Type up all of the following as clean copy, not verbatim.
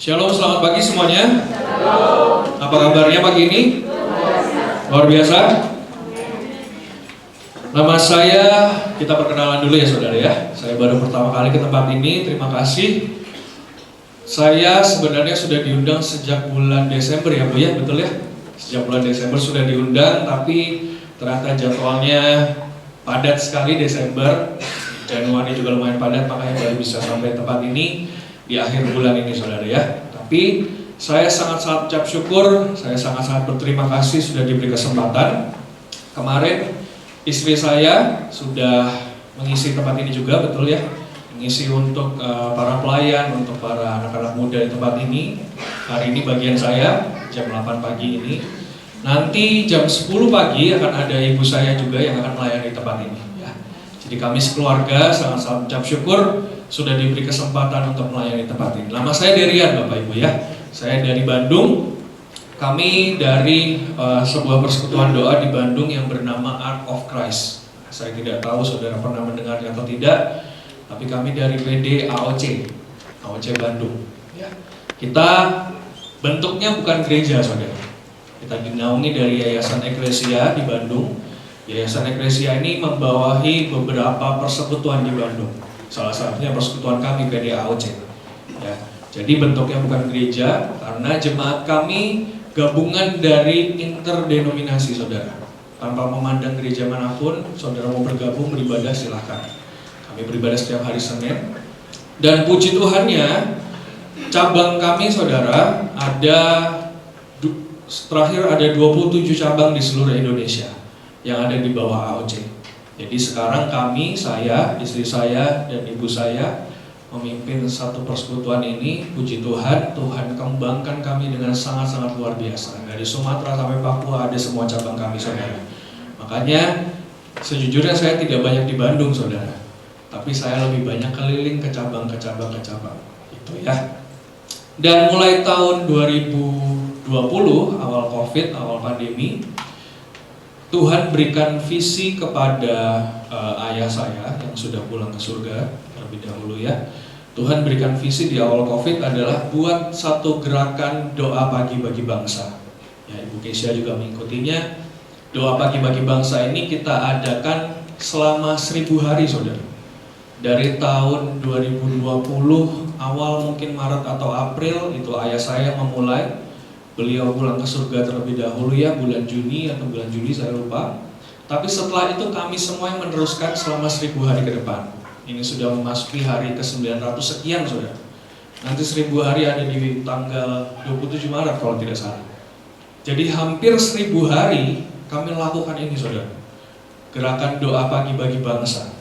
Shalom, selamat pagi semuanya. Apa kabarnya pagi ini? Luar biasa. Nama saya, kita perkenalan dulu ya saudara ya. Saya baru pertama kali ke tempat ini, terima kasih. Saya sebenarnya sudah diundang sejak bulan Desember ya Bu ya, betul ya? Sejak bulan Desember sudah diundang, tapi ternyata jadwalnya padat sekali Desember. Januari juga lumayan padat, makanya baru bisa sampai tempat ini di akhir bulan ini saudara ya. Tapi saya sangat-sangat ucap syukur, saya sangat-sangat berterima kasih sudah diberi kesempatan. Kemarin istri saya sudah mengisi tempat ini juga, betul ya, mengisi untuk para pelayan, untuk para anak-anak muda di tempat ini. Hari ini bagian saya jam 8 pagi ini. Nanti jam 10 pagi akan ada ibu saya juga yang akan melayani tempat ini ya. Jadi kami sekeluarga sangat-sangat ucap syukur sudah diberi kesempatan untuk melayani tempat ini. Nama saya Derian Bapak Ibu ya. Saya dari Bandung. Kami dari sebuah persekutuan doa di Bandung yang bernama Ark of Christ. Saya tidak tahu saudara pernah mendengarnya atau tidak, tapi kami dari PD AOC Bandung. Ya. Kita bentuknya bukan gereja saudara. Kita dinaungi dari Yayasan Eklesia di Bandung. Yayasan Eklesia ini membawahi beberapa persekutuan di Bandung. Salah satunya persekutuan kami PD AOC. Ya. Jadi bentuknya bukan gereja karena jemaat kami gabungan dari interdenominasi saudara. Tanpa memandang gereja manapun, saudara mau bergabung beribadah silahkan. Kami beribadah setiap hari Senin. Dan puji Tuhannya, cabang kami saudara terakhir ada 27 cabang di seluruh Indonesia yang ada di bawah AOC. Jadi sekarang kami, saya, istri saya, dan ibu saya memimpin satu persekutuan ini. Puji Tuhan, Tuhan kembangkan kami dengan sangat-sangat luar biasa. Dari Sumatera sampai Papua ada semua cabang kami saudara. Makanya sejujurnya saya tidak banyak di Bandung saudara, tapi saya lebih banyak keliling ke cabang itu ya. Dan mulai tahun 2020 awal COVID, awal pandemi, Tuhan berikan visi kepada ayah saya yang sudah pulang ke surga terlebih dahulu ya. Tuhan berikan visi di awal COVID adalah buat satu gerakan doa pagi bagi bangsa. Ya, Ibu Kesia juga mengikutinya. Doa pagi bagi bangsa ini kita adakan selama 1000 hari saudara. Dari tahun 2020 awal mungkin Maret atau April itu ayah saya memulai. Beliau pulang ke surga terlebih dahulu ya, bulan Juni atau bulan Juli saya lupa. Tapi setelah itu kami semua yang meneruskan selama 1000 hari ke depan. Ini sudah memasuki hari ke-900 sekian saudara. Nanti 1000 hari ada di tanggal 27 Maret kalau tidak salah. Jadi hampir 1000 hari kami lakukan ini saudara. Gerakan doa pagi bagi bangsa.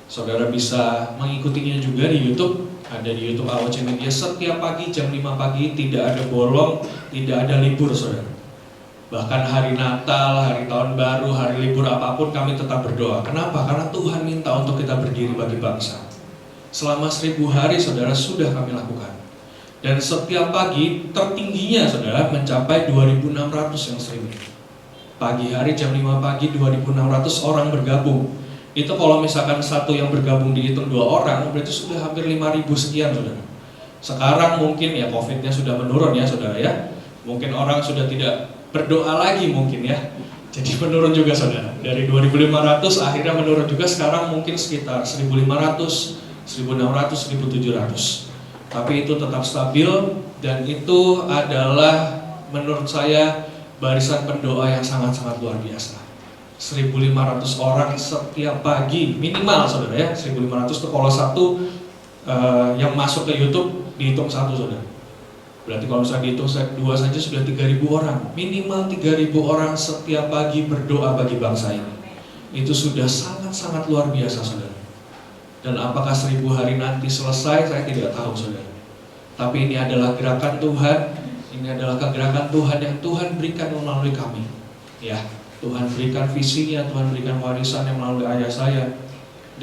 Saudara bisa mengikutinya juga di YouTube. Ada di YouTube AOC Media setiap pagi jam 5 pagi, tidak ada bolong, tidak ada libur saudara. Bahkan hari Natal, hari Tahun Baru, hari libur apapun kami tetap berdoa. Kenapa? Karena Tuhan minta untuk kita berdiri bagi bangsa. Selama 1000 hari saudara sudah kami lakukan. Dan setiap pagi tertingginya saudara mencapai 2600 yang sering. Pagi hari jam 5 pagi 2600 orang bergabung. Itu kalau misalkan satu yang bergabung dihitung 2 orang, berarti sudah hampir 5000 sekian saudara. Sekarang mungkin ya COVID-nya sudah menurun ya saudara ya. Mungkin orang sudah tidak berdoa lagi mungkin ya. Jadi menurun juga saudara. Dari 2500 akhirnya menurun juga, sekarang mungkin sekitar 1500, 1600, 1700. Tapi itu tetap stabil dan itu adalah menurut saya barisan pendoa yang sangat-sangat luar biasa. 1500 orang setiap pagi minimal saudara ya. 1500 itu kalau satu yang masuk ke YouTube dihitung satu saudara. Berarti kalau misalnya dihitung 2 saja sudah 3000 orang. Minimal 3000 orang setiap pagi berdoa bagi bangsa ini. Itu sudah sangat-sangat luar biasa saudara. Dan apakah 1000 hari nanti selesai saya tidak tahu saudara. Tapi ini adalah gerakan Tuhan. Ini adalah kegerakan Tuhan yang Tuhan berikan melalui kami. Ya. Tuhan berikan visinya, Tuhan berikan warisan yang melalui ayah saya.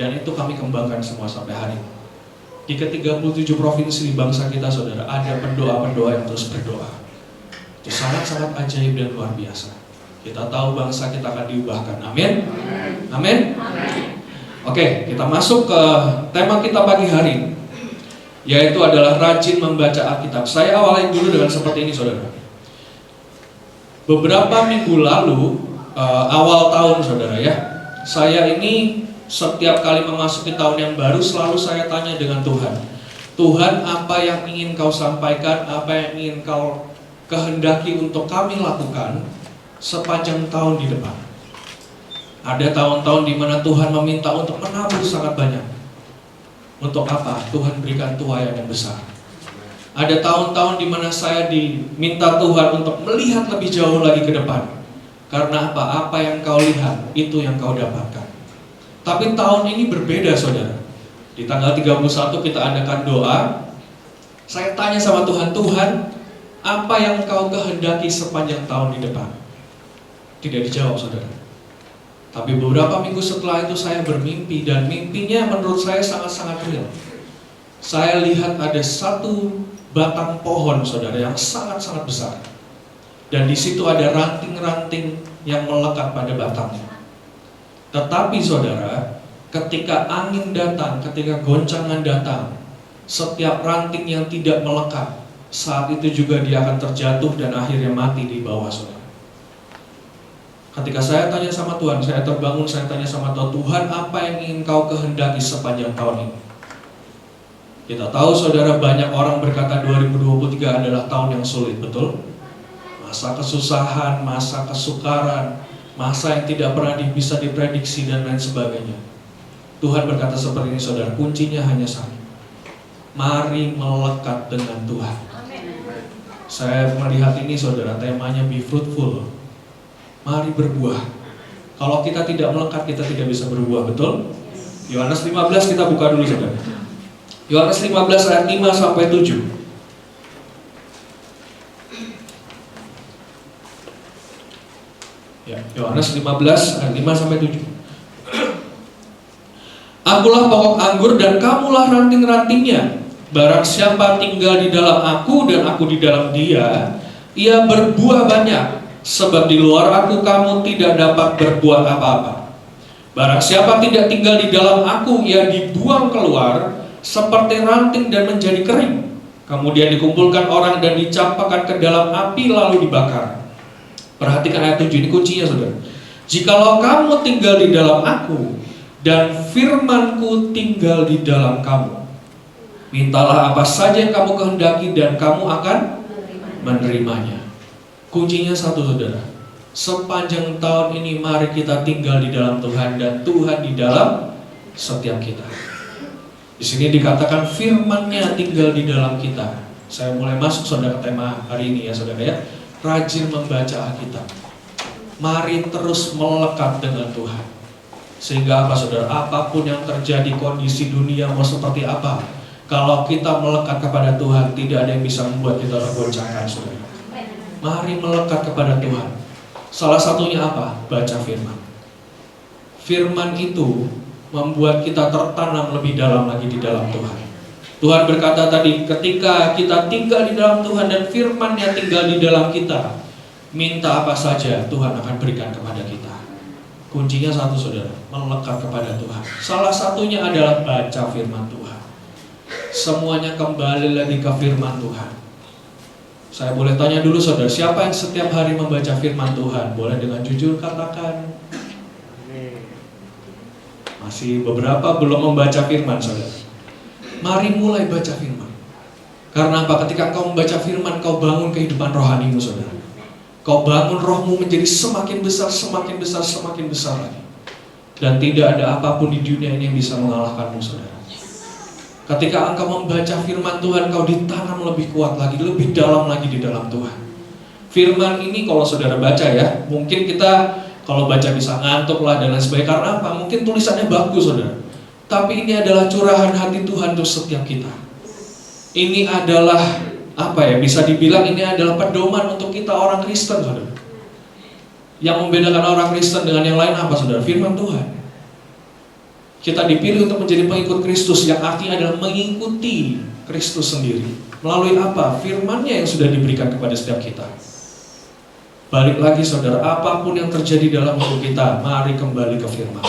Dan itu kami kembangkan semua sampai hari ini. Di ke-37 provinsi di bangsa kita saudara, ada pendoa-pendoa yang terus berdoa. Itu sangat-sangat ajaib dan luar biasa. Kita tahu bangsa kita akan diubahkan. Amin. Amin. Oke, kita masuk ke tema kita pagi hari ini. yaitu adalah rajin membaca Alkitab. Saya awali dulu dengan seperti ini, saudara. Beberapa minggu lalu, awal tahun, saudara ya, saya ini setiap kali memasuki tahun yang baru selalu saya tanya dengan Tuhan. Tuhan, apa yang ingin kau sampaikan, apa yang ingin kau kehendaki untuk kami lakukan sepanjang tahun di depan. Ada tahun-tahun di mana Tuhan meminta untuk menabur sangat banyak. Untuk apa? Tuhan berikan tuaian yang besar. Ada tahun-tahun di mana saya diminta Tuhan untuk melihat lebih jauh lagi ke depan. Karena apa? Apa yang kau lihat, itu yang kau dapatkan. Tapi tahun ini berbeda, saudara. Di tanggal 31 kita adakan doa. Saya tanya sama Tuhan, Tuhan, apa yang kau kehendaki sepanjang tahun di depan? Tidak dijawab, saudara. Tapi beberapa minggu setelah itu saya bermimpi, dan mimpinya menurut saya sangat-sangat real. Saya lihat ada satu batang pohon, saudara, yang sangat-sangat besar. Dan di situ ada ranting-ranting yang melekat pada batangnya. Tetapi saudara, ketika angin datang, ketika goncangan datang, setiap ranting yang tidak melekat, saat itu juga dia akan terjatuh dan akhirnya mati di bawah, saudara. Ketika saya tanya sama Tuhan, saya terbangun, saya tanya sama Tuhan, Tuhan, apa yang ingin kau kehendaki sepanjang tahun ini? Kita tahu, saudara, banyak orang berkata 2023 adalah tahun yang sulit, betul? Masa kesusahan, masa kesukaran, masa yang tidak pernah bisa diprediksi dan lain sebagainya. Tuhan berkata seperti ini, saudara, kuncinya hanya satu. Mari melekat dengan Tuhan. Saya melihat ini, saudara, temanya be fruitful. Mari berbuah. Kalau kita tidak melekat, kita tidak bisa berbuah, betul? Yohanes 15 kita buka dulu, saudara. Yohanes 15 ayat 5 sampai 7. Ya, Yohanes 15 ayat 5 sampai 7. Akulah pokok anggur dan kamulah ranting-rantingnya. Barang siapa tinggal di dalam aku dan aku di dalam dia, ia berbuah banyak. Sebab di luar aku kamu tidak dapat berbuat apa-apa. Barang siapa tidak tinggal di dalam aku, ia dibuang keluar seperti ranting dan menjadi kering. Kemudian dikumpulkan orang dan dicampakkan ke dalam api lalu dibakar. Perhatikan ayat 7, ini kuncinya, saudara. Jikalau kamu tinggal di dalam aku dan firmanku tinggal di dalam kamu, mintalah apa saja yang kamu kehendaki dan kamu akan menerimanya. Kuncinya satu, saudara. Sepanjang tahun ini mari kita tinggal di dalam Tuhan dan Tuhan di dalam setiap kita. Di sini dikatakan firman-Nya tinggal di dalam kita. Saya mulai masuk, saudara, ke tema hari ini ya, saudara ya. Rajin membaca Alkitab. Mari terus melekat dengan Tuhan. Sehingga apa, saudara? Apapun yang terjadi, kondisi dunia mau seperti apa, kalau kita melekat kepada Tuhan, tidak ada yang bisa membuat kita tergoncangkan, saudara. Mari melekat kepada Tuhan. Salah satunya apa? Baca firman. Firman itu membuat kita tertanam lebih dalam lagi di dalam Tuhan. Tuhan berkata tadi, ketika kita tinggal di dalam Tuhan dan firman-Nya tinggal di dalam kita, minta apa saja Tuhan akan berikan kepada kita. Kuncinya satu, saudara, melekat kepada Tuhan. Salah satunya adalah baca firman Tuhan. Semuanya kembali lagi ke firman Tuhan. Saya boleh tanya dulu, saudara, siapa yang setiap hari membaca firman Tuhan? Boleh dengan jujur katakan. Masih beberapa belum membaca firman, saudara. Mari mulai baca firman. Karena apa? Ketika kau membaca firman, kau bangun kehidupan rohanimu, saudara. Kau bangun rohmu menjadi semakin besar, semakin besar, semakin besar lagi. Dan tidak ada apapun di dunia ini yang bisa mengalahkanmu, saudara. Ketika engkau membaca firman Tuhan, kau ditanam lebih kuat lagi, lebih dalam lagi di dalam Tuhan. Firman ini kalau saudara baca ya, mungkin kita kalau baca bisa ngantuk lah dan lain sebagainya. Karena apa? Mungkin tulisannya bagus, saudara. Tapi ini adalah curahan hati Tuhan untuk setiap kita. Ini adalah apa ya? Bisa dibilang ini adalah pedoman untuk kita orang Kristen, saudara. Yang membedakan orang Kristen dengan yang lain apa, saudara? Firman Tuhan. Kita dipilih untuk menjadi pengikut Kristus, yang artinya adalah mengikuti Kristus sendiri. Melalui apa? Firman-Nya yang sudah diberikan kepada setiap kita. Balik lagi, saudara, apapun yang terjadi dalam hidup kita, mari kembali ke firman.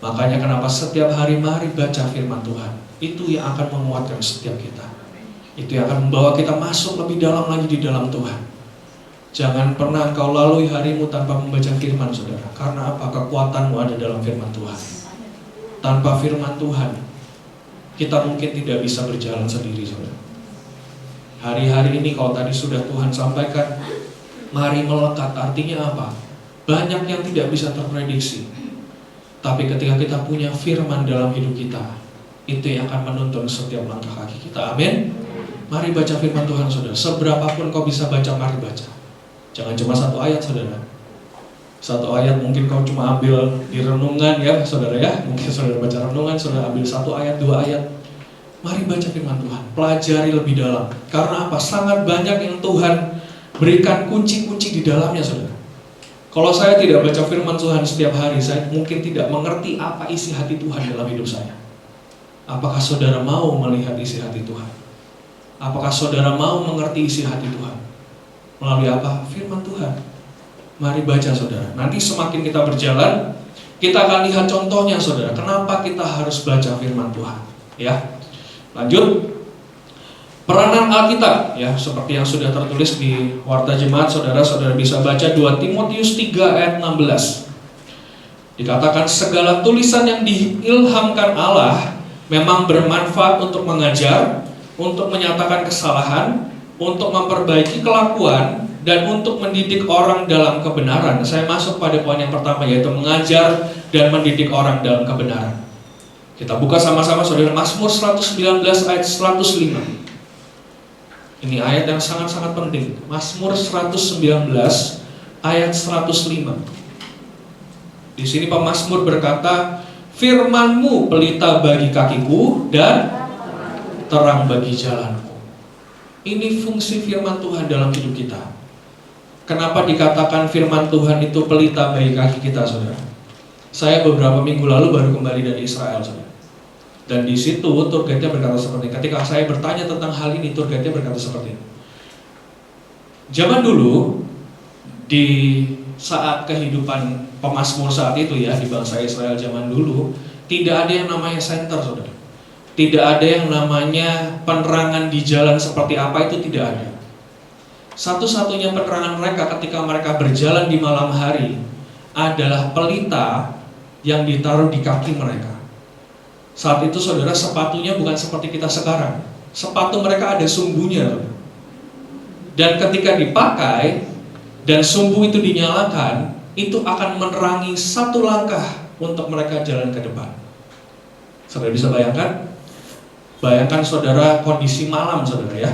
Makanya kenapa setiap hari mari baca firman Tuhan. Itu yang akan menguatkan setiap kita. Itu yang akan membawa kita masuk lebih dalam lagi di dalam Tuhan. Jangan pernah engkau lalui harimu tanpa membaca firman, saudara. Karena apa? Kekuatanmu ada dalam firman Tuhan. Tanpa firman Tuhan, kita mungkin tidak bisa berjalan sendiri, saudara. Hari-hari ini kalau tadi sudah Tuhan sampaikan, mari melekat, artinya apa? Banyak yang tidak bisa terprediksi. Tapi ketika kita punya firman dalam hidup kita, itu yang akan menuntun setiap langkah kaki kita. Amin. Mari baca firman Tuhan, saudara. Seberapapun kau bisa baca, mari baca. Jangan cuma satu ayat, saudara. Satu ayat mungkin kau cuma ambil di renungan ya, saudara ya. Mungkin saudara baca renungan, saudara ambil 1 ayat, 2 ayat. Mari baca firman Tuhan, pelajari lebih dalam. Karena apa? Sangat banyak yang Tuhan berikan kunci-kunci di dalamnya, saudara. Kalau saya tidak baca firman Tuhan setiap hari, saya mungkin tidak mengerti apa isi hati Tuhan dalam hidup saya. Apakah saudara mau melihat isi hati Tuhan? Apakah saudara mau mengerti isi hati Tuhan? Melalui apa? Firman Tuhan. Mari baca, saudara. Nanti semakin kita berjalan, kita akan lihat contohnya, saudara. Kenapa kita harus baca firman Tuhan? Ya. Lanjut. Peranan Alkitab, ya, seperti yang sudah tertulis di Warta Jemaat, saudara-saudara bisa baca 2 Timotius 3 ayat 16. Dikatakan segala tulisan yang diilhamkan Allah memang bermanfaat untuk mengajar, untuk menyatakan kesalahan, untuk memperbaiki kelakuan, dan untuk mendidik orang dalam kebenaran. Saya masuk pada poin yang pertama, yaitu mengajar dan mendidik orang dalam kebenaran. Kita buka sama-sama, saudara, Mazmur 119 ayat 105. Ini ayat yang sangat-sangat penting. Mazmur 119 ayat 105. Di sini pemazmur berkata, firman-Mu pelita bagi kakiku dan terang bagi jalanku. Ini fungsi firman Tuhan dalam hidup kita. Kenapa dikatakan firman Tuhan itu pelita bagi kaki kita, saudara? Saya beberapa minggu lalu baru kembali dari Israel, saudara. Dan di situ tour guide-nya berkata seperti ini. Ketika saya bertanya tentang hal ini, tour guide-nya berkata seperti ini. Zaman dulu, di saat kehidupan pemazmur saat itu ya, di bangsa Israel zaman dulu, tidak ada yang namanya center, saudara. Tidak ada yang namanya penerangan di jalan seperti apa, itu tidak ada. Satu-satunya penerangan mereka ketika mereka berjalan di malam hari adalah pelita yang ditaruh di kaki mereka. Saat itu, saudara, sepatunya bukan seperti kita sekarang. Sepatu mereka ada sumbunya. Dan ketika dipakai dan sumbu itu dinyalakan, itu akan menerangi satu langkah untuk mereka jalan ke depan. Saudara bisa bayangkan? Bayangkan, saudara, kondisi malam, saudara ya.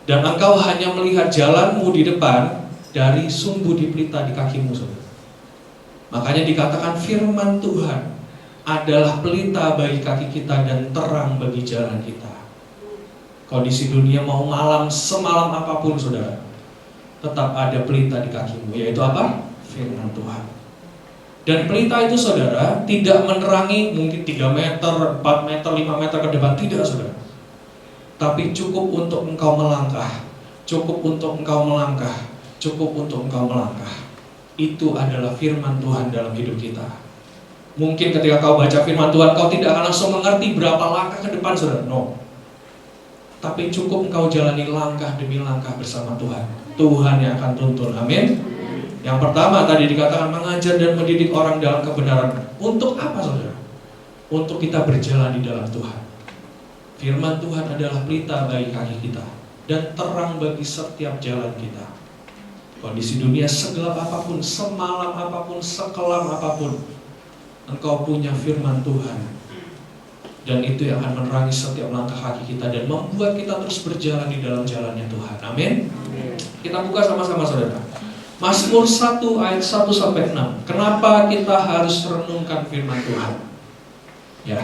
Dan engkau hanya melihat jalanmu di depan dari sumbu di pelita di kakimu, saudara. Makanya dikatakan firman Tuhan adalah pelita bagi kaki kita dan terang bagi jalan kita. Kondisi dunia mau malam semalam apapun, saudara, tetap ada pelita di kakimu, yaitu apa? Firman Tuhan. Dan pelita itu, saudara, tidak menerangi mungkin 3 meter, 4 meter, 5 meter ke depan, tidak, saudara. Tapi cukup untuk engkau melangkah, cukup untuk engkau melangkah, cukup untuk engkau melangkah. Itu adalah firman Tuhan dalam hidup kita. Mungkin ketika kau baca firman Tuhan, kau tidak akan langsung mengerti berapa langkah ke depan, saudara. No. Tapi cukup engkau jalani langkah demi langkah bersama Tuhan. Tuhan yang akan tuntun, amin. Yang pertama tadi dikatakan mengajar dan mendidik orang dalam kebenaran. Untuk apa, saudara? Untuk kita berjalan di dalam Tuhan. Firman Tuhan adalah pelita bagi kaki kita dan terang bagi setiap jalan kita. Kondisi dunia segelap apapun, semalam apapun, sekelam apapun, engkau punya firman Tuhan. Dan itu yang akan menerangi setiap langkah kaki kita dan membuat kita terus berjalan di dalam jalannya Tuhan. Amin. Kita buka sama-sama, saudara. Mazmur 1 ayat 1-6. Kenapa kita harus renungkan firman Tuhan? Ya.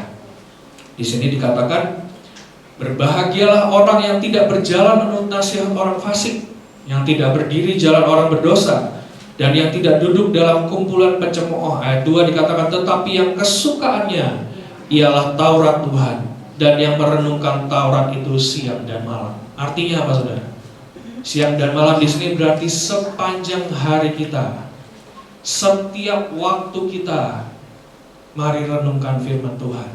Di sini dikatakan, berbahagialah orang yang tidak berjalan menurut nasihat orang fasik, yang tidak berdiri jalan orang berdosa, dan yang tidak duduk dalam kumpulan pencemooh. Ayat 2 dikatakan, tetapi yang kesukaannya ialah Taurat Tuhan, dan yang merenungkan Taurat itu siang dan malam. Artinya apa, saudara? Siang dan malam di sini berarti sepanjang hari kita, setiap waktu kita, Mari renungkan firman Tuhan.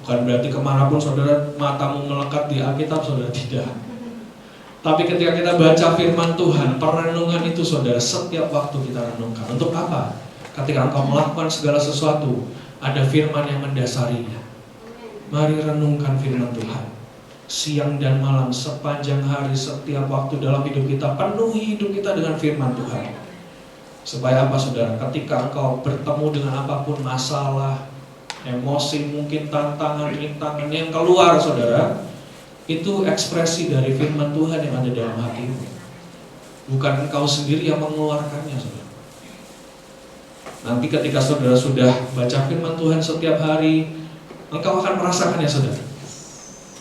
Bukan berarti kemanapun saudara matamu melekat di Alkitab, saudara, tidak. Tapi ketika kita baca firman Tuhan, perenungan itu saudara setiap waktu kita renungkan. Untuk apa? Ketika engkau melakukan segala sesuatu, ada firman yang mendasarinya. Mari renungkan firman Tuhan. Siang dan malam, sepanjang hari, setiap waktu dalam hidup kita, penuhi hidup kita dengan firman Tuhan. Supaya apa saudara? Ketika engkau bertemu dengan apapun masalah, emosi, mungkin tantangan, rintangan yang keluar saudara, itu ekspresi dari firman Tuhan yang ada dalam hatimu. Bukan engkau sendiri yang mengeluarkannya saudara. Nanti ketika saudara sudah baca firman Tuhan setiap hari, engkau akan merasakannya saudara.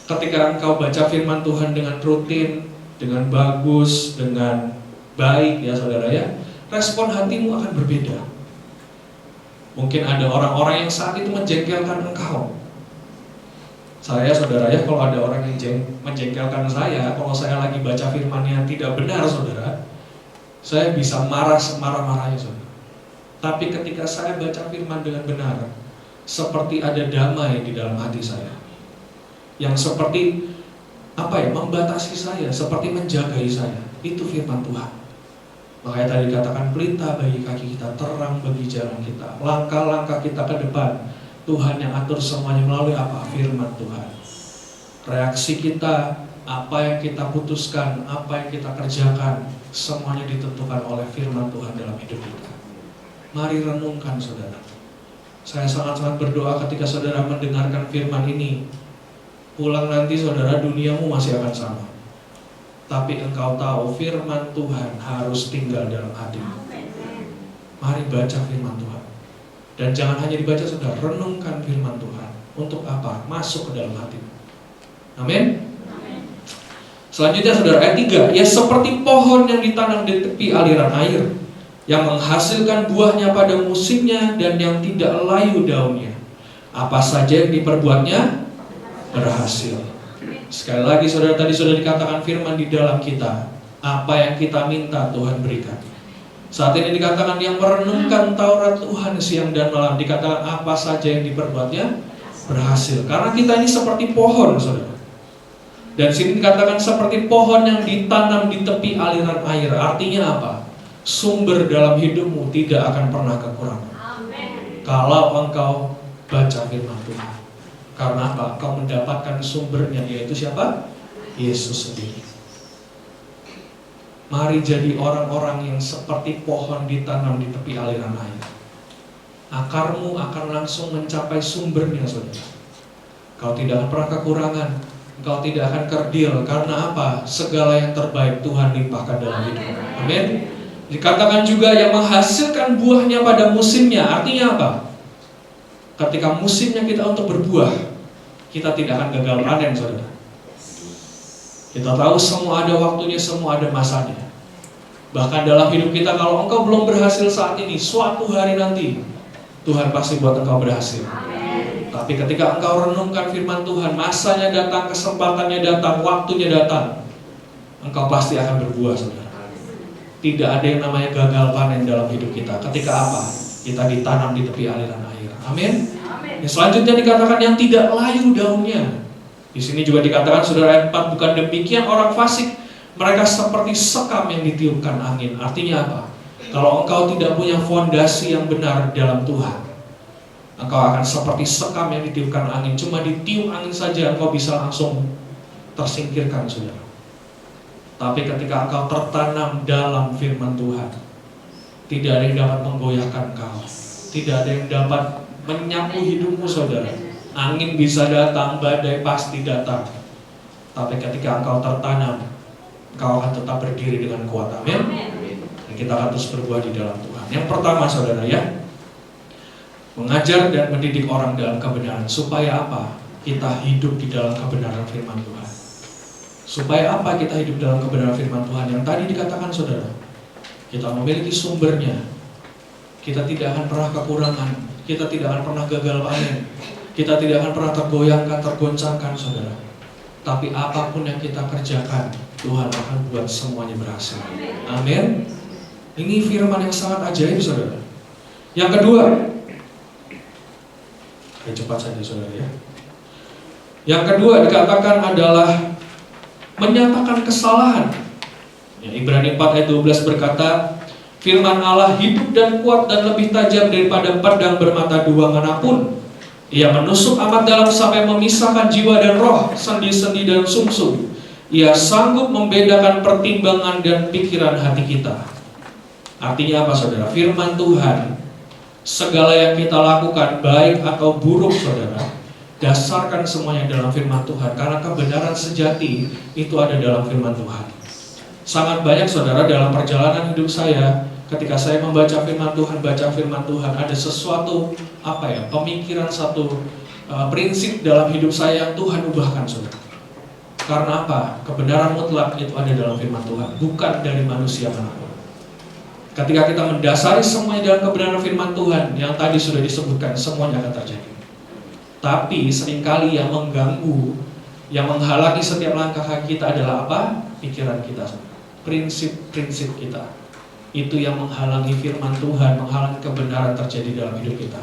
Ketika engkau baca firman Tuhan dengan rutin, dengan bagus, dengan baik ya saudara ya, respon hatimu akan berbeda. Mungkin ada orang-orang yang saat itu menjengkelkan engkau. Saya saudara ya, kalau ada orang yang menjengkelkan saya, kalau saya lagi baca firman yang tidak benar saudara, saya bisa marah semarah-marahnya saudara. Tapi ketika saya baca firman dengan benar, seperti ada damai di dalam hati saya, yang seperti membatasi saya, seperti menjagai saya. Itu firman Tuhan. Makanya tadi dikatakan pelita bagi kaki kita, terang bagi jalan kita, langkah-langkah kita ke depan, Tuhan yang atur semuanya melalui apa? Firman Tuhan. Reaksi kita, apa yang kita putuskan, apa yang kita kerjakan, semuanya ditentukan oleh firman Tuhan dalam hidup kita. Mari renungkan saudara. Saya sangat-sangat berdoa ketika saudara mendengarkan firman ini. Pulang nanti saudara, duniamu masih akan sama. Tapi engkau tahu firman Tuhan harus tinggal dalam hatimu. Mari baca firman Tuhan. Dan jangan hanya dibaca saudara, renungkan firman Tuhan. Untuk apa? Masuk ke dalam hatimu. Amin. Selanjutnya saudara, ayat 3. Ya seperti pohon yang ditanam di tepi aliran air, yang menghasilkan buahnya pada musimnya dan yang tidak layu daunnya. Apa saja yang diperbuatnya berhasil. Sekali lagi saudara, tadi sudah dikatakan firman di dalam kita. Apa yang kita minta Tuhan berikan. Saat ini dikatakan yang merenungkan Taurat Tuhan siang dan malam, dikatakan apa saja yang diperbuatnya berhasil. Karena kita ini seperti pohon saudara. Dan sini dikatakan seperti pohon yang ditanam di tepi aliran air. Artinya apa? Sumber dalam hidupmu tidak akan pernah kekurangan. Kalau engkau baca firman Tuhan. Karena apa? Kau mendapatkan sumbernya, yaitu siapa? Yesus sendiri. Mari jadi orang-orang yang seperti pohon ditanam di tepi aliran air. Akarmu akan langsung mencapai sumbernya saudara. Kau tidak akan pernah kekurangan. Kau tidak akan kerdil. Karena apa? Segala yang terbaik Tuhan limpahkan dalam hidupmu. Amin. Dikatakan juga yang menghasilkan buahnya pada musimnya. Artinya apa? Ketika musimnya kita untuk berbuah, kita tidak akan gagal panen saudara. Kita tahu semua ada waktunya, semua ada masanya. Bahkan dalam hidup kita, kalau engkau belum berhasil saat ini, suatu hari nanti Tuhan pasti buat engkau berhasil. Tapi ketika engkau renungkan firman Tuhan, masanya datang, kesempatannya datang, waktunya datang, engkau pasti akan berbuah saudara. Tidak ada yang namanya gagal panen dalam hidup kita. Ketika apa? Kita ditanam di tepi aliran air. Amin. Selanjutnya dikatakan yang tidak layu daunnya. Di sini juga dikatakan saudara ayat 4, bukan demikian orang fasik, mereka seperti sekam yang ditiupkan angin. Artinya apa? Kalau engkau tidak punya fondasi yang benar dalam Tuhan, engkau akan seperti sekam yang ditiupkan angin. Cuma ditiup angin saja engkau bisa langsung tersingkirkan saudara. Tapi ketika engkau tertanam dalam firman Tuhan, tidak ada yang dapat menggoyahkan engkau. Tidak ada yang dapat menyapu hidupmu saudara. Angin bisa datang, badai pasti datang. Tapi ketika engkau tertanam, engkau akan tetap berdiri dengan kuat. Amin. Dan kita akan terus berbuah di dalam Tuhan. Yang pertama saudara ya, mengajar dan mendidik orang dalam kebenaran. Supaya apa? Kita hidup di dalam kebenaran firman Tuhan. Supaya apa kita hidup dalam kebenaran firman Tuhan? Yang tadi dikatakan saudara, kita memiliki sumbernya. Kita tidak akan pernah kekurangan. Kita tidak akan pernah gagal panen. Kita tidak akan pernah tergoyangkan, tergoncangkan saudara. Tapi apapun yang kita kerjakan, Tuhan akan buat semuanya berhasil. Amin. Ini firman yang sangat ajaib saudara. Yang kedua, Ya, cepat saja saudara ya. Yang kedua dikatakan adalah menyatakan kesalahan. Ya, Ibrani 4 ayat 12 berkata, firman Allah hidup dan kuat dan lebih tajam daripada pedang bermata dua manapun. Ia menusuk amat dalam sampai memisahkan jiwa dan roh, sendi-sendi dan sumsum. Ia sanggup membedakan pertimbangan dan pikiran hati kita. Artinya apa saudara? Firman Tuhan, segala yang kita lakukan baik atau buruk saudara, dasarkan semuanya dalam firman Tuhan. Karena kebenaran sejati itu ada dalam firman Tuhan. Sangat banyak saudara dalam perjalanan hidup saya, ketika saya membaca firman Tuhan, ada sesuatu pemikiran, satu prinsip dalam hidup saya yang Tuhan ubahkan saudara. Karena apa? Kebenaran mutlak itu ada dalam firman Tuhan, bukan dari manusia manapun. Ketika kita mendasari semuanya dalam kebenaran firman Tuhan yang tadi sudah disebutkan, semuanya akan terjadi. Tapi seringkali yang mengganggu, yang menghalangi setiap langkah kita adalah apa? Pikiran kita, prinsip-prinsip kita. Itu yang menghalangi firman Tuhan, menghalangi kebenaran terjadi dalam hidup kita.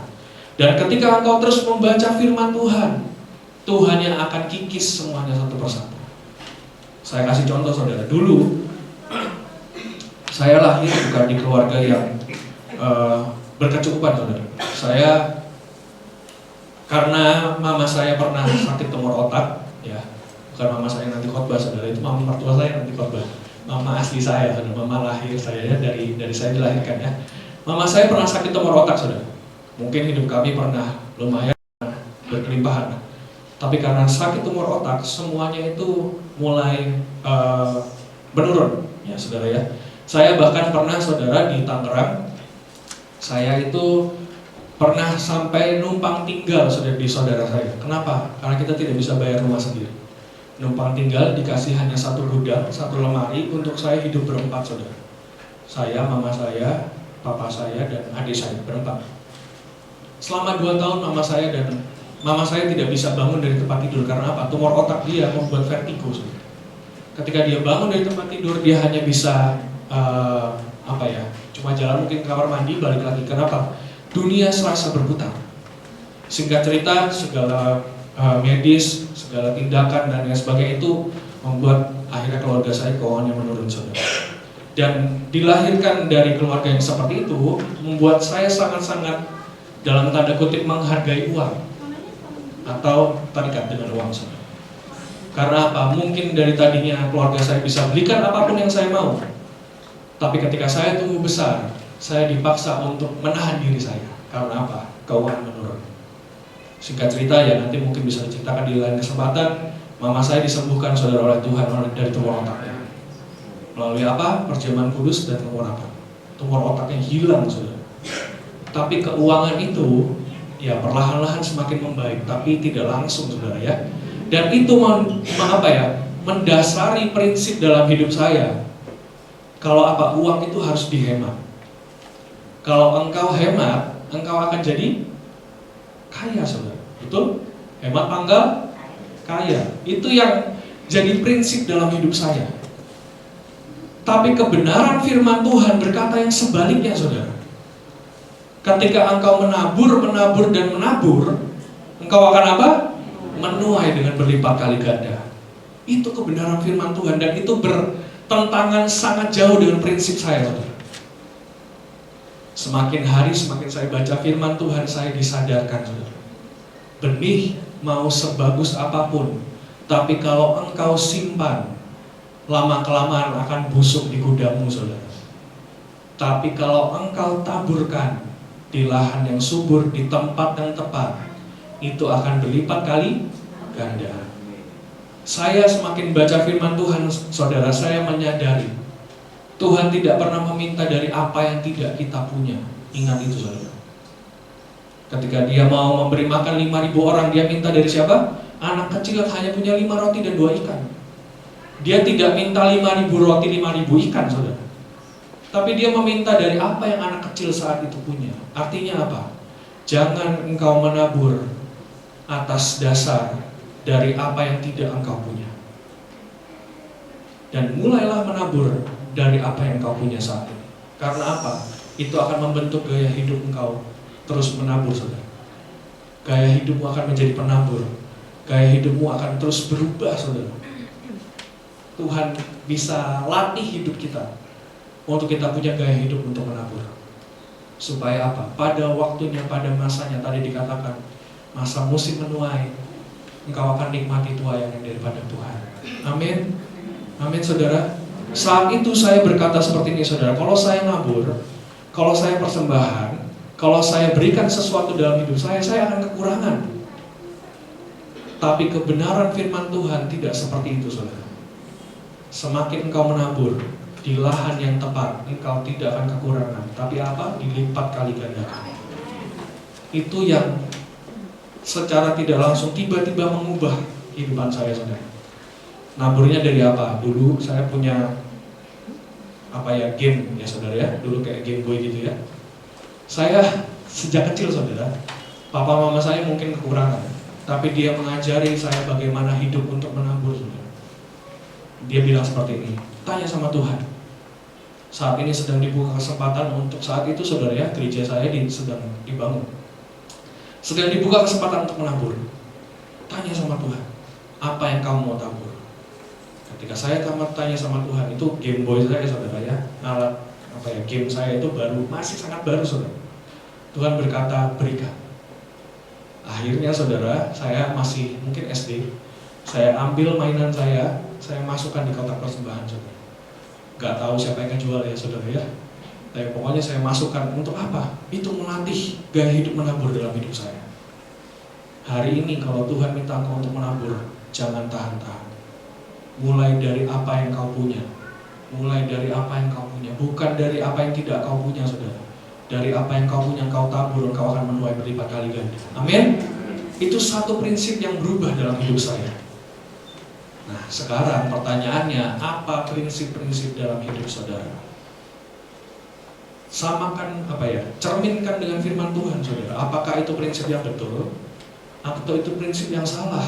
Dan ketika engkau terus membaca firman Tuhan, Tuhan yang akan kikis semuanya satu persatu. Saya kasih contoh saudara. Dulu saya lahir bukan di keluarga yang berkecukupan saudara. Saya karena mama saya pernah sakit tumor otak, ya, bukan mama saya nanti khotbah saudara, itu mama mertua saya nanti khotbah. Mama asli saya, saudara, mama lahir saya ya, dari saya dilahirkan ya. Mama saya pernah sakit tumor otak saudara. Mungkin hidup kami pernah lumayan berkelimpahan, tapi karena sakit tumor otak semuanya itu mulai menurun, ya saudara ya. Saya bahkan pernah saudara di Tangerang, saya itu pernah sampai numpang tinggal di saudara saya. Kenapa? Karena kita tidak bisa bayar rumah sendiri. Numpang tinggal dikasih hanya satu gudang, satu lemari untuk saya hidup berempat saudara. Saya, mama saya, papa saya, dan adik saya berempat. Selama 2 tahun mama saya tidak bisa bangun dari tempat tidur. Karena apa? Tumor otak dia membuat vertigo saudara. Ketika dia bangun dari tempat tidur, dia hanya bisa cuma jalan mungkin ke kamar mandi, balik lagi. Kenapa? Dunia serasa berputar. Singkat cerita, segala medis, segala tindakan dan lain sebagainya itu membuat akhirnya keluarga saya keuangannya menurun saudara. Dan dilahirkan dari keluarga yang seperti itu membuat saya sangat-sangat dalam tanda kutip menghargai uang atau terikat dengan uang saudara. Karena apa? Mungkin dari tadinya keluarga saya bisa belikan apapun yang saya mau, tapi ketika saya tumbuh besar, saya dipaksa untuk menahan diri saya. Karena apa? Keuangan menurun. Singkat cerita ya, nanti mungkin bisa diceritakan di lain kesempatan. Mama saya disembuhkan saudara oleh Tuhan dari tumor otaknya. Melalui apa? Perjamuan kudus dan pengharapan. Tumor otaknya hilang saudara. Tapi keuangan itu ya perlahan-lahan semakin membaik, tapi tidak langsung saudara ya. Dan itu mendasari prinsip dalam hidup saya. Kalau uang itu harus dihemat. Kalau engkau hemat, engkau akan jadi kaya saudara. Betul? Hemat panggal kaya. Itu yang jadi prinsip dalam hidup saya. Tapi kebenaran firman Tuhan berkata yang sebaliknya saudara. Ketika engkau menabur, engkau akan apa? Menuai dengan berlipat kali ganda. Itu kebenaran firman Tuhan, dan itu bertentangan sangat jauh dengan prinsip saya saudara. Semakin hari semakin saya baca firman Tuhan, saya disadarkan saudara. Benih mau sebagus apapun, tapi kalau engkau simpan, lama-kelamaan akan busuk di gudangmu saudara. Tapi kalau engkau taburkan di lahan yang subur, di tempat yang tepat, itu akan berlipat kali ganda. Saya semakin baca firman Tuhan saudara, saya menyadari Tuhan tidak pernah meminta dari apa yang tidak kita punya. Ingat itu saudara. Ketika dia mau memberi makan 5.000 orang, dia minta dari siapa? Anak kecil hanya punya 5 roti dan 2 ikan. Dia tidak minta 5.000 roti, 5.000 ikan saudara. Tapi dia meminta dari apa yang anak kecil saat itu punya. Artinya apa? Jangan engkau menabur atas dasar dari apa yang tidak engkau punya. Dan mulailah menabur dari apa yang engkau punya saat ini. Karena apa? Itu akan membentuk gaya hidup engkau terus menabur saudara. Gaya hidupmu akan menjadi penabur. Gaya hidupmu akan terus berubah, saudara. Tuhan bisa latih hidup kita untuk kita punya gaya hidup untuk menabur. Supaya apa? Pada waktunya, pada masanya, tadi dikatakan masa musim menuai, engkau akan nikmati tuaian yang daripada Tuhan. Amin. Amin, saudara. Saat itu saya berkata seperti ini, saudara. Kalau saya nabur, kalau saya persembahan, kalau saya berikan sesuatu dalam hidup saya akan kekurangan. Tapi kebenaran firman Tuhan tidak seperti itu, saudara. Semakin engkau menabur di lahan yang tepat, engkau tidak akan kekurangan. Tapi apa? Dilipat kali gandakan. Itu yang secara tidak langsung tiba-tiba mengubah kehidupan saya, saudara. Naburnya dari apa? Dulu saya punya game ya, saudara ya. Dulu kayak Game Boy gitu ya. Saya sejak kecil, saudara, papa mama saya mungkin kekurangan, tapi dia mengajari saya bagaimana hidup untuk menabur, saudara. Dia bilang seperti ini, tanya sama Tuhan. Saat ini sedang dibuka kesempatan untuk saat itu, saudara ya, gereja saya sedang dibangun. Sedang dibuka kesempatan untuk menabur. Tanya sama Tuhan, apa yang kamu mau tabur? Ketika saya tanya sama Tuhan, itu Game Boy saya, saudara ya, alat game saya itu masih sangat baru, saudara. Tuhan berkata, berikan. Akhirnya, saudara, saya masih mungkin SD. Saya ambil mainan saya masukkan di kotak persembahan, saudara. Gak tahu siapa yang ngejual ya, saudara ya. Tapi pokoknya saya masukkan untuk apa? Itu melatih gaya hidup menabur dalam hidup saya. Hari ini kalau Tuhan minta engkau untuk menabur, jangan tahan-tahan. Mulai dari apa yang kau punya. Mulai dari apa yang kau punya, bukan dari apa yang tidak kau punya, saudara. Dari apa yang kau punya, kau tabur, kau akan menuai berlipat kali ganda. Amin. Itu satu prinsip yang berubah dalam hidup saya. Nah, sekarang pertanyaannya, apa prinsip-prinsip dalam hidup saudara? Samakan cerminkan dengan firman Tuhan, saudara. Apakah itu prinsip yang betul atau itu prinsip yang salah?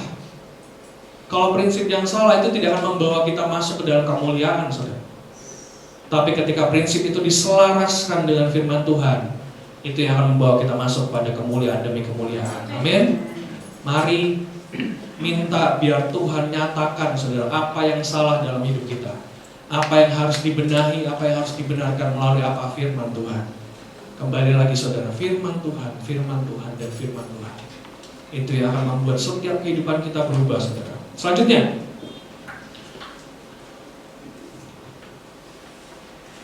Kalau prinsip yang salah itu tidak akan membawa kita masuk ke dalam kemuliaan, saudara. Tapi ketika prinsip itu diselaraskan dengan firman Tuhan, itu yang akan membawa kita masuk pada kemuliaan demi kemuliaan. Amin. Mari minta biar Tuhan nyatakan, saudara, apa yang salah dalam hidup kita, apa yang harus dibenahi, apa yang harus dibenarkan melalui apa firman Tuhan. Kembali lagi, saudara, firman Tuhan, dan firman Tuhan. Itu yang akan membuat setiap kehidupan kita berubah, saudara. Selanjutnya,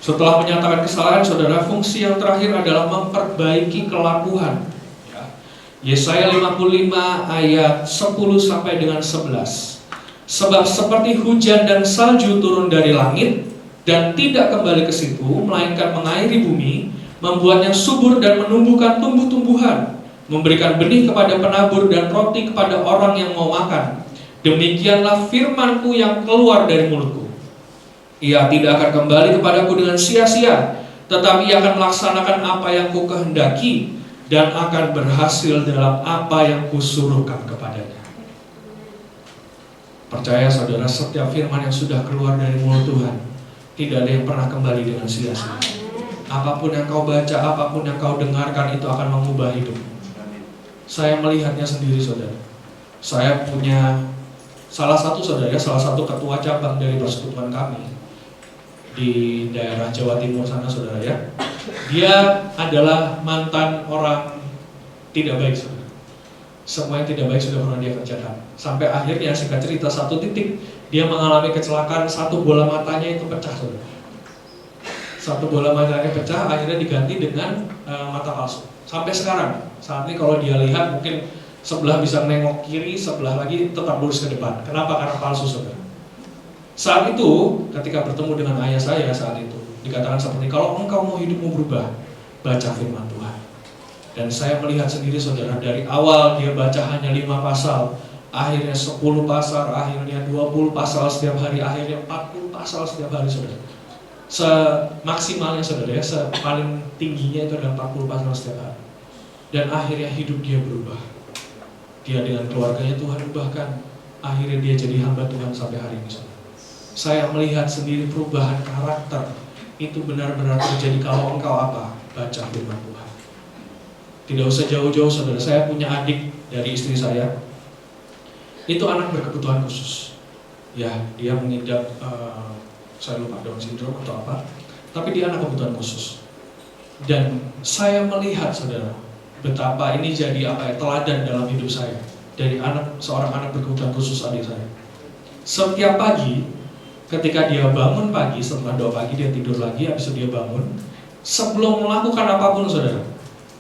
setelah menyatakan kesalahan, saudara, fungsi yang terakhir adalah memperbaiki kelakuan. Yesaya 55 ayat 10 sampai dengan 11. Sebab seperti hujan dan salju turun dari langit dan tidak kembali ke situ, melainkan mengairi bumi, membuatnya subur dan menumbuhkan tumbuh-tumbuhan, memberikan benih kepada penabur dan roti kepada orang yang mau makan. Demikianlah firmanku yang keluar dari mulutku. Ia tidak akan kembali kepadaku dengan sia-sia, tetapi ia akan melaksanakan apa yang ku kehendaki dan akan berhasil dalam apa yang kusuruhkan kepadanya. Percaya, saudara, setiap firman yang sudah keluar dari mulut Tuhan tidak ada yang pernah kembali dengan sia-sia. Apapun yang kau baca, apapun yang kau dengarkan, itu akan mengubah hidup. Saya melihatnya sendiri, saudara. Saya punya salah satu ketua cabang dari persekutuan kami di daerah Jawa Timur sana, saudara ya. Dia adalah mantan orang tidak baik, saudara. Semua yang tidak baik sudah pernah dia kerjakan. Sampai akhirnya, singkat cerita, satu titik dia mengalami kecelakaan, satu bola matanya itu pecah, saudara. Satu bola matanya pecah, akhirnya diganti dengan mata palsu. Sampai sekarang, saat ini kalau dia lihat mungkin sebelah bisa menengok kiri, sebelah lagi tetap lurus ke depan. Kenapa? Karena palsu, saudara. Saat itu, ketika bertemu dengan ayah saya saat itu, dikatakan seperti, kalau engkau mau hidupmu berubah, baca firman Tuhan. Dan saya melihat sendiri, saudara, dari awal dia baca hanya 5 pasal, akhirnya 10 pasal, akhirnya 20 pasal setiap hari, akhirnya 40 pasal setiap hari, saudara. Semaksimalnya, saudara ya, paling tingginya itu adalah 40 pasal setiap hari. Dan akhirnya hidup dia berubah. Dia dengan keluarganya Tuhan ubahkan. Akhirnya dia jadi hamba Tuhan sampai hari ini, saudara. Saya melihat sendiri perubahan karakter itu benar-benar terjadi kalau engkau baca firman Tuhan. Tidak usah jauh-jauh, saudara. Saya punya adik dari istri saya. Itu anak berkebutuhan khusus. Ya, dia mengidap, saya lupa Down syndrome atau apa. Tapi dia anak kebutuhan khusus. Dan saya melihat, saudara, betapa ini jadi teladan dalam hidup saya. Dari seorang anak berkebutuhan khusus adik saya. Setiap pagi, ketika dia bangun pagi, setelah doa pagi dia tidur lagi, habis itu dia bangun. Sebelum melakukan apapun, saudara,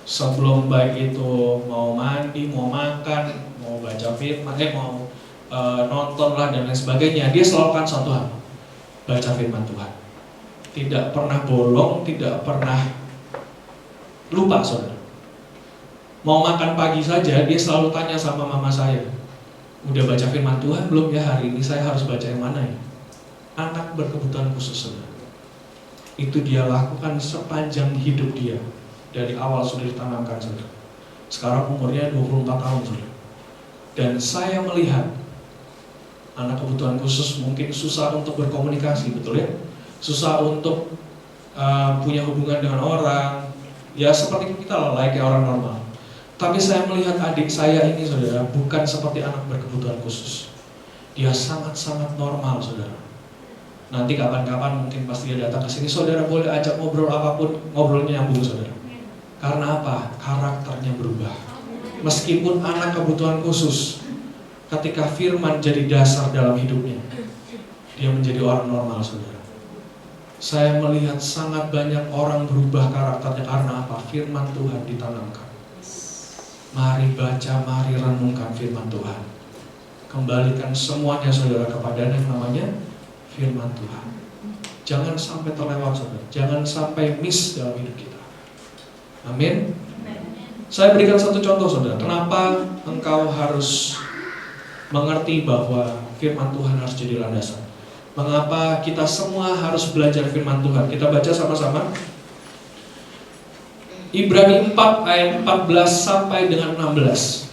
sebelum baik itu mau mandi, mau makan, mau baca firman, mau nonton lah dan lain sebagainya, dia selalu kan satu hal, baca firman Tuhan. Tidak pernah bolong, tidak pernah lupa, saudara. Mau makan pagi saja, dia selalu tanya sama mama saya, udah baca firman Tuhan belum ya hari ini, saya harus baca yang mana ya? Anak berkebutuhan khusus, saudara. Itu dia lakukan sepanjang hidup dia. Dari awal sudah ditanamkan, saudara. Sekarang umurnya 24 tahun, saudara. Dan saya melihat anak kebutuhan khusus mungkin susah untuk berkomunikasi, betul ya? Susah untuk punya hubungan dengan orang. Ya seperti kita lah, kayak orang normal. Tapi saya melihat adik saya ini, saudara, bukan seperti anak berkebutuhan khusus. Dia sangat-sangat normal, saudara. Nanti kapan-kapan mungkin pasti dia datang ke sini, saudara boleh ajak ngobrol apapun, ngobrolnya nyambung, saudara. Karena apa? Karakternya berubah. Meskipun anak kebutuhan khusus, ketika firman jadi dasar dalam hidupnya, dia menjadi orang normal, saudara. Saya melihat sangat banyak orang berubah karakternya karena apa? Firman Tuhan ditanamkan. Mari baca, mari renungkan firman Tuhan. Kembalikan semuanya, saudara, kepada yang namanya firman Tuhan. Jangan sampai terlewat, saudara. Jangan sampai miss dalam hidup kita. Amin. Saya berikan satu contoh, saudara. Kenapa engkau harus mengerti bahwa firman Tuhan harus jadi landasan? Mengapa kita semua harus belajar firman Tuhan? Kita baca sama-sama. Ibrani 4 ayat 14 sampai dengan 16.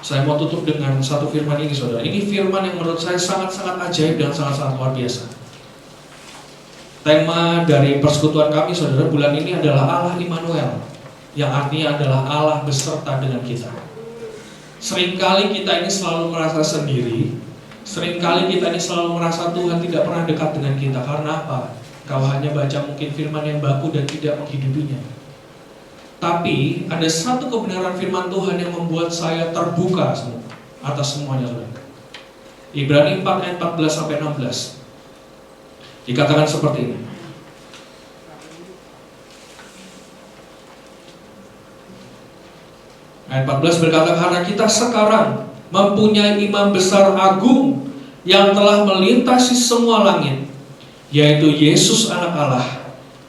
Saya mau tutup dengan satu firman ini, saudara. Ini firman yang menurut saya sangat-sangat ajaib dan sangat-sangat luar biasa. Tema dari persekutuan kami, saudara, bulan ini adalah Allah Immanuel, yang artinya adalah Allah beserta dengan kita. Seringkali kita ini selalu merasa sendiri. Seringkali kita ini selalu merasa Tuhan tidak pernah dekat dengan kita. Karena apa? Kau hanya baca mungkin firman yang baku dan tidak menghidupinya. Tapi ada satu kebenaran firman Tuhan yang membuat saya terbuka atas semuanya, saudara. Ibrani 4 ayat 14 sampai 16. Dikatakan seperti ini. Ayat 14 berkata, karena kita sekarang mempunyai imam besar agung yang telah melintasi semua langit, yaitu Yesus anak Allah.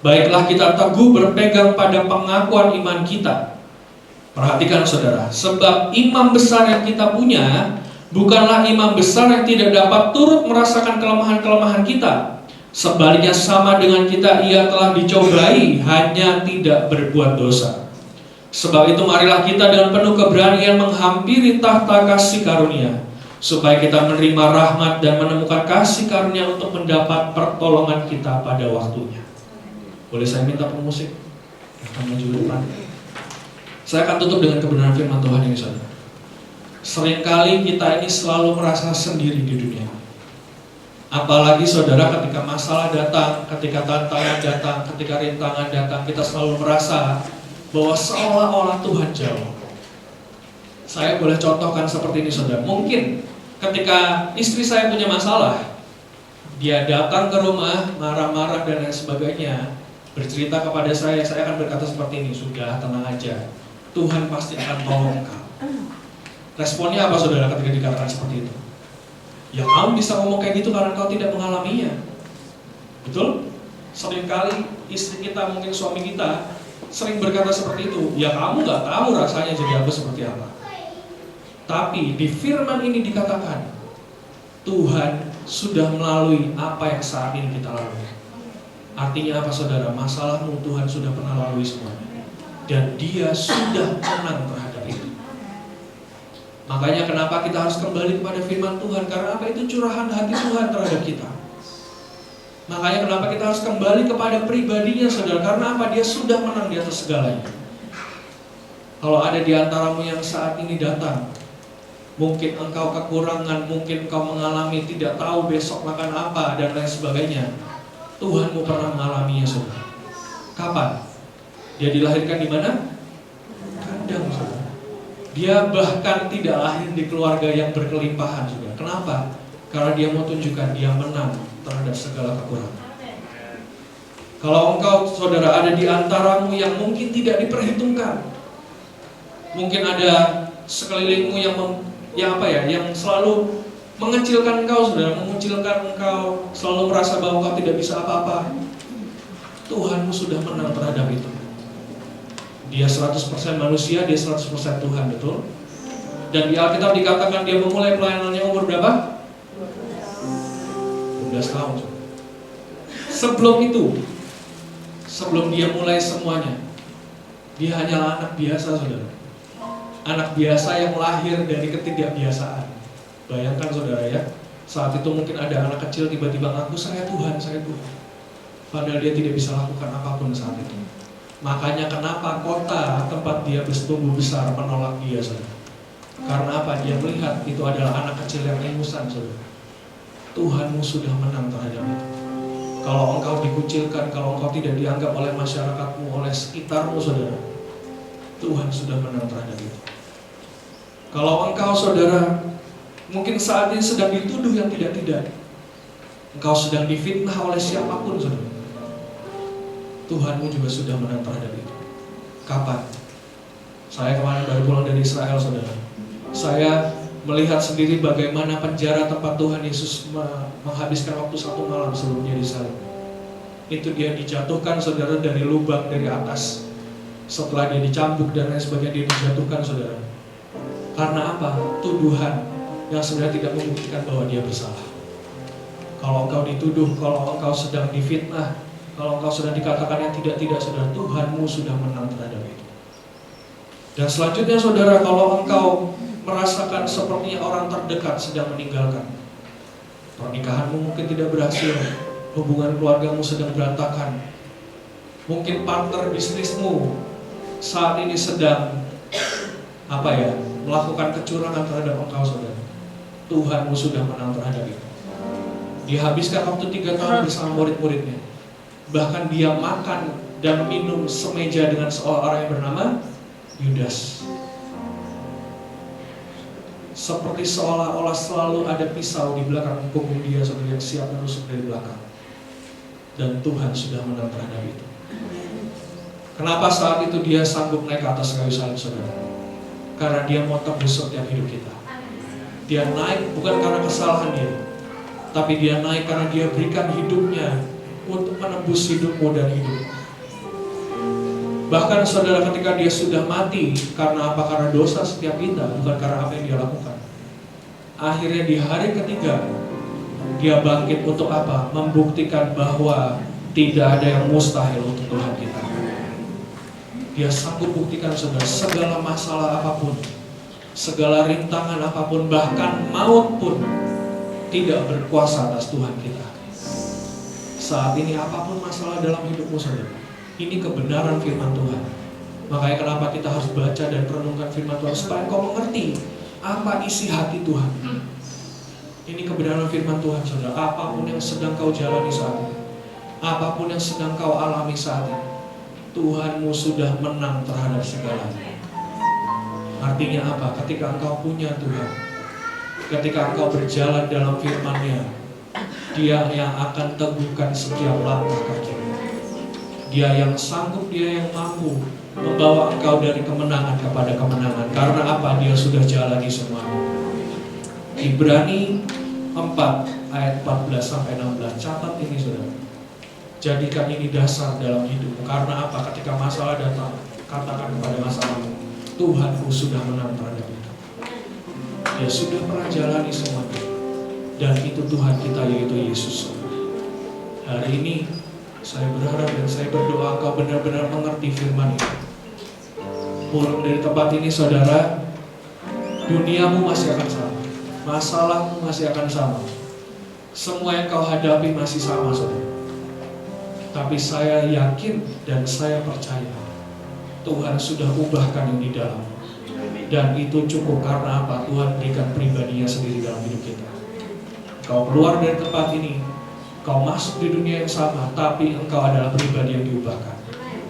Baiklah kita teguh berpegang pada pengakuan iman kita. Perhatikan, saudara, sebab imam besar yang kita punya bukanlah imam besar yang tidak dapat turut merasakan kelemahan-kelemahan kita. Sebaliknya sama dengan kita, ia telah dicobai, hanya tidak berbuat dosa. Sebab itu marilah kita dengan penuh keberanian menghampiri tahta kasih karunia, supaya kita menerima rahmat dan menemukan kasih karunia untuk mendapat pertolongan kita pada waktunya. Boleh saya minta pemusik? Akan maju ke depan. Saya akan tutup dengan kebenaran firman Tuhan ini, saudara. Seringkali kita ini selalu merasa sendiri di dunia. Apalagi, saudara, ketika masalah datang, ketika tantangan datang, ketika rintangan datang, kita selalu merasa bahwa seolah-olah Tuhan jauh. Saya boleh contohkan seperti ini, saudara. Mungkin ketika istri saya punya masalah, dia datang ke rumah, marah-marah dan lain sebagainya, bercerita kepada saya akan berkata seperti ini, sudah, tenang aja, Tuhan pasti akan tolong kau. Responnya apa, saudara, ketika dikatakan seperti itu? Ya, kamu bisa ngomong kayak gitu karena kau tidak mengalaminya. Betul? Seringkali istri kita, mungkin suami kita, sering berkata seperti itu. Ya, kamu gak tahu rasanya jadi apa seperti apa. Tapi di firman ini dikatakan, Tuhan sudah melalui apa yang saat ini kita lalui. Artinya apa, saudara? Masalahmu Tuhan sudah pernah lalui semuanya. Dan Dia sudah menang terhadap itu. Makanya kenapa kita harus kembali kepada firman Tuhan? Karena apa? Itu curahan hati Tuhan terhadap kita. Makanya kenapa kita harus kembali kepada pribadinya, saudara? Karena apa? Dia sudah menang di atas segalanya. Kalau ada di antaramu yang saat ini datang, mungkin engkau kekurangan, mungkin engkau mengalami tidak tahu besok makan apa dan lain sebagainya. Tuhanmu pernah mengalaminya, saudara. Kapan? Dia dilahirkan di mana? Kandang, saudara. Dia bahkan tidak lahir di keluarga yang berkelimpahan, saudara. Kenapa? Karena dia mau tunjukkan dia menang terhadap segala kekurangan. Kalau engkau, saudara, ada di antaramu yang mungkin tidak diperhitungkan, mungkin ada sekelilingmu yang selalu mengecilkan engkau, saudara, mengucilkan engkau, selalu merasa bahwa engkau tidak bisa apa-apa. Tuhanmu sudah menang terhadap itu. Dia 100% manusia, dia 100% Tuhan, betul? Dan di Alkitab dikatakan dia memulai pelayanannya umur berapa? 12 tahun. Sebelum itu, sebelum dia mulai semuanya, dia hanyalah anak biasa, saudara. Anak biasa yang lahir dari ketidakbiasaan. Bayangkan, saudara, ya, saat itu mungkin ada anak kecil tiba-tiba ngaku saya Tuhan. Padahal dia tidak bisa lakukan apapun saat itu. Makanya kenapa kota tempat dia bertumbuh besar menolak dia, saudara. Karena apa? Dia melihat itu adalah anak kecil yang ingusan, saudara. Tuhanmu sudah menang terhadap itu. Kalau engkau dikucilkan, kalau engkau tidak dianggap oleh masyarakatmu, oleh sekitarmu, saudara, Tuhan sudah menang terhadap itu. Kalau engkau, saudara, mungkin saat ini sedang dituduh yang tidak-tidak, engkau sedang difitnah oleh siapapun, saudara, Tuhanmu juga sudah menang terhadap itu. Kapan? Saya kemarin baru pulang dari Israel, saudara. Saya melihat sendiri bagaimana penjara tempat Tuhan Yesus menghabiskan waktu 1 malam sebelumnya disalib. Itu dia dijatuhkan, saudara, dari lubang dari atas. Setelah dia dicambuk dan lain sebagainya, dia dijatuhkan, saudara. Karena apa? Tuduhan yang sebenarnya tidak membuktikan bahwa dia bersalah. Kalau engkau dituduh, kalau engkau sedang difitnah, kalau engkau sedang dikatakan yang tidak-tidak, saudara, Tuhanmu sudah menang terhadap itu. Dan selanjutnya, saudara, kalau engkau merasakan sepertinya orang terdekat sedang meninggalkan, pernikahanmu mungkin tidak berhasil, hubungan keluargamu sedang berantakan, mungkin partner bisnismu saat ini sedang melakukan kecurangan terhadap engkau, saudara, Tuhanmu sudah menang terhadap itu. Dia habiskan waktu 3 tahun bersama murid-muridnya. Bahkan dia makan dan minum semeja dengan seorang yang bernama Yudas. Seperti seolah-olah selalu ada pisau di belakang punggung dia, saudara, yang siap menusuk dari belakang. Dan Tuhan sudah menang terhadap itu. Kenapa saat itu dia sanggup naik ke atas kayu salib, saudara? Karena dia mau tebus setiap hidup kita. Dia naik bukan karena kesalahan dia, tapi dia naik karena dia berikan hidupnya untuk menebus hidupmu dan hidup. Bahkan, saudara, ketika dia sudah mati, karena apa? Karena dosa setiap kita, bukan karena apa yang dia lakukan. Akhirnya di hari ketiga, dia bangkit untuk apa? Membuktikan bahwa tidak ada yang mustahil untuk Tuhan kita. Dia sanggup buktikan, saudara, segala masalah apapun, segala rintangan apapun, bahkan maut pun tidak berkuasa atas Tuhan kita. Saat ini apapun masalah dalam hidupmu, saudara, ini kebenaran firman Tuhan. Makanya kenapa kita harus baca dan renungkan firman Tuhan, supaya kau mengerti apa isi hati Tuhan. Ini kebenaran firman Tuhan, saudara. Apapun yang sedang kau jalani saat ini, apapun yang sedang kau alami saat ini, Tuhanmu sudah menang terhadap segalanya. Artinya apa? Ketika engkau punya Tuhan, ketika engkau berjalan dalam firman-Nya, Dia yang akan teguhkan setiap langkah kakimu. Dia yang sanggup, Dia yang mampu membawa engkau dari kemenangan kepada kemenangan. Karena apa? Dia sudah jalani semuanya. Ibrani 4 ayat 14-16. Catat ini, saudara. Jadikan ini dasar dalam hidupmu. Karena apa? Ketika masalah datang, katakan kepada masalahmu, Tuhanku sudah menang terhadap itu. Dia sudah pernah jalani semuanya. Dan itu Tuhan kita, yaitu Yesus. Hari ini saya berharap dan saya berdoa kau benar-benar mengerti firman itu. Pulang dari tempat ini, saudara, duniamu masih akan sama, masalahmu masih akan sama, semua yang kau hadapi masih sama, saudara. Tapi saya yakin dan saya percaya Tuhan sudah ubahkan yang di dalam. Dan itu cukup karena apa? Tuhan berikan pribadinya sendiri dalam hidup kita. Kau keluar dari tempat ini, kau masuk di dunia yang sama, tapi engkau adalah pribadi yang diubahkan.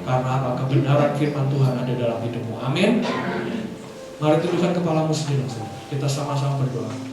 Karena apa? Kebenaran firman Tuhan ada dalam hidupmu. Amin. Mari tundukkan kepalamu sejenak. Kita sama-sama berdoa.